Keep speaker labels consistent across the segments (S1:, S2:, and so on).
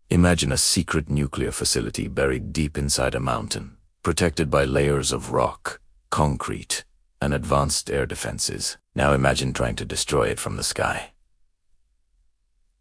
S1: Imagine a secret nuclear facility buried deep inside a mountain, protected by layers of rock, concrete, and advanced air defenses. Now imagine trying to destroy it from the sky.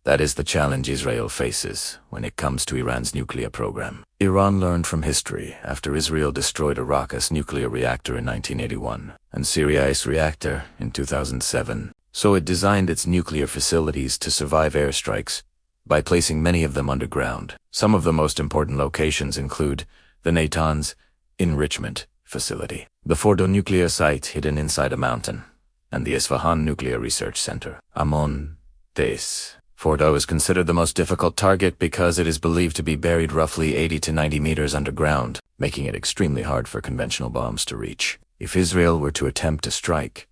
S1: That is the challenge Israel faces when it comes to Iran's nuclear program. Iran learned from history after Israel destroyed Iraq's nuclear reactor in 1981 and Syria's reactor in 2007. So it designed its nuclear facilities to survive airstrikes by placing many of them underground. Some of the most important locations include the Natanz enrichment facility, the Fordo nuclear site hidden inside a mountain, and the Isfahan Nuclear Research Center. Amon Tes. Fordo is considered the most difficult target because it is believed to be buried roughly 80 to 90 meters underground, making it extremely hard for conventional bombs to reach. If Israel were to attempt to strike,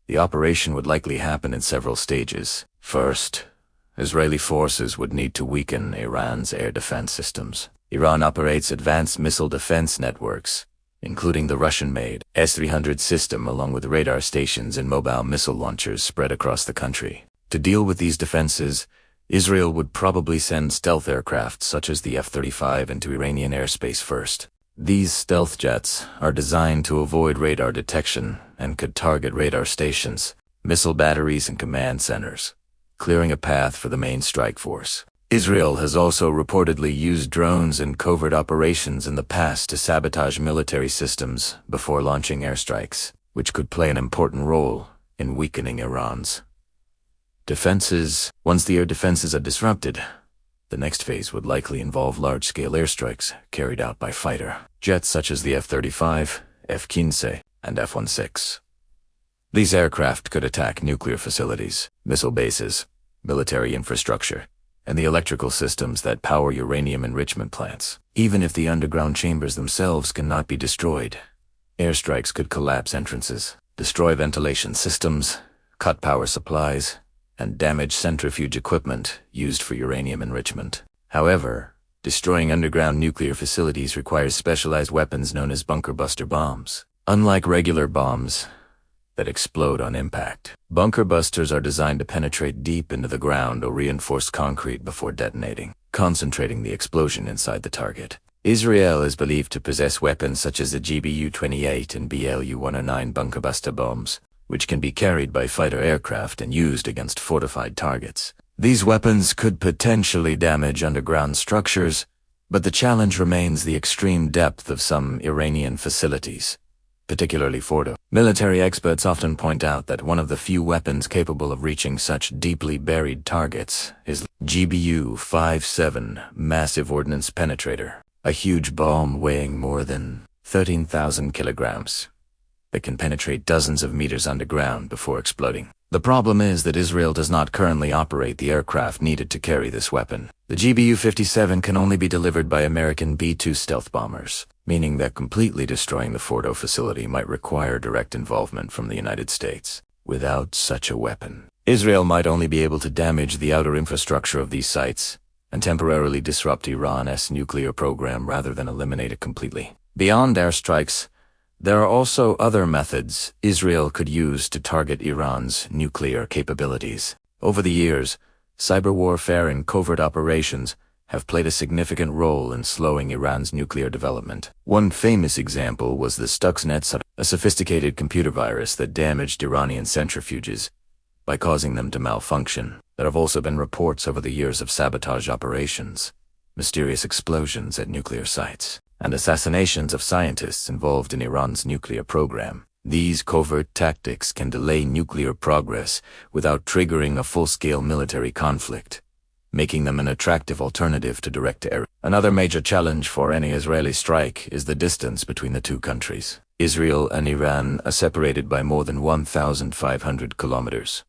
S1: the operation would likely happen in several stages. First, Israeli forces would need to weaken Iran's air defense systems. Iran operates advanced missile defense networks, including the Russian-made S-300 system along with radar stations and mobile missile launchers spread across the country. To deal with these defenses, Israel would probably send stealth aircraft such as the F-35 into Iranian airspace first. These stealth jets are designed to avoid radar detection and could target radar stations, missile batteries, and command centers, clearing a path for the main strike force. Israel has also reportedly used drones in covert operations in the past to sabotage military systems before launching airstrikes, which could play an important role in weakening Iran's defenses. Once the air defenses are disrupted, the next phase would likely involve large-scale airstrikes carried out by fighter jets such as the F-35, F-15, and F-16. These aircraft could attack nuclear facilities, missile bases, military infrastructure, and the electrical systems that power uranium enrichment plants. Even if the underground chambers themselves cannot be destroyed, airstrikes could collapse entrances, destroy ventilation systems, cut power supplies, and damage centrifuge equipment used for uranium enrichment. However, destroying underground nuclear facilities requires specialized weapons known as bunker buster bombs. Unlike regular bombs that explode on impact, bunker busters are designed to penetrate deep into the ground or reinforced concrete before detonating, concentrating the explosion inside the target. Israel is believed to possess weapons such as the GBU-28 and BLU-109 bunker buster bombs, which can be carried by fighter aircraft and used against fortified targets. These weapons could potentially damage underground structures, but the challenge remains the extreme depth of some Iranian facilities, particularly Fordo. Military experts often point out that one of the few weapons capable of reaching such deeply buried targets is GBU-57 Massive Ordnance Penetrator, a huge bomb weighing more than 13,000 kilograms that can penetrate dozens of meters underground before exploding. The problem is that Israel does not currently operate the aircraft needed to carry this weapon. The GBU-57 can only be delivered by American B-2 stealth bombers, meaning that completely destroying the Fordo facility might require direct involvement from the United States. Without such a weapon, Israel might only be able to damage the outer infrastructure of these sites and temporarily disrupt Iran's nuclear program rather than eliminate it completely. Beyond airstrikes, there are also other methods Israel could use to target Iran's nuclear capabilities. Over the years, cyber warfare and covert operations have played a significant role in slowing Iran's nuclear development. One famous example was the Stuxnet, a sophisticated computer virus that damaged Iranian centrifuges by causing them to malfunction. There have also been reports over the years of sabotage operations, mysterious explosions at nuclear sites, and assassinations of scientists involved in Iran's nuclear program. These covert tactics can delay nuclear progress without triggering a full-scale military conflict, making them an attractive alternative to direct air. Another major challenge for any Israeli strike is the distance between the two countries. Israel and Iran are separated by more than 1,500 kilometers,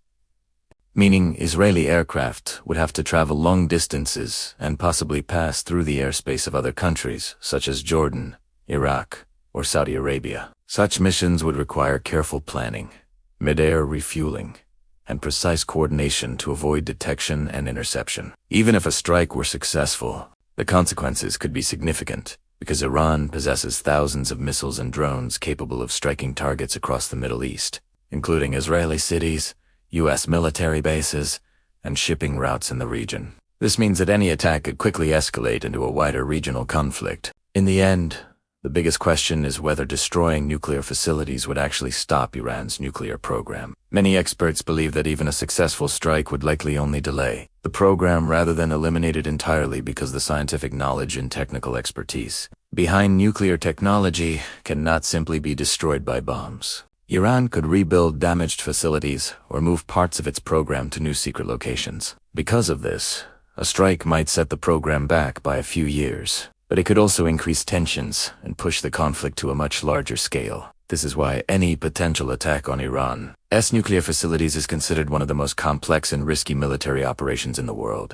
S1: meaning Israeli aircraft would have to travel long distances and possibly pass through the airspace of other countries, such as Jordan, Iraq, or Saudi Arabia. Such missions would require careful planning, mid-air refueling, and precise coordination to avoid detection and interception. Even if a strike were successful, the consequences could be significant, because Iran possesses thousands of missiles and drones capable of striking targets across the Middle East, including Israeli cities, U.S. military bases, and shipping routes in the region. This means that any attack could quickly escalate into a wider regional conflict. In the end, the biggest question is whether destroying nuclear facilities would actually stop Iran's nuclear program. Many experts believe that even a successful strike would likely only delay the program rather than eliminate it entirely, because the scientific knowledge and technical expertise behind nuclear technology cannot simply be destroyed by bombs. Iran could rebuild damaged facilities or move parts of its program to new secret locations. Because of this, a strike might set the program back by a few years, but it could also increase tensions and push the conflict to a much larger scale. This is why any potential attack on Iran's nuclear facilities is considered one of the most complex and risky military operations in the world.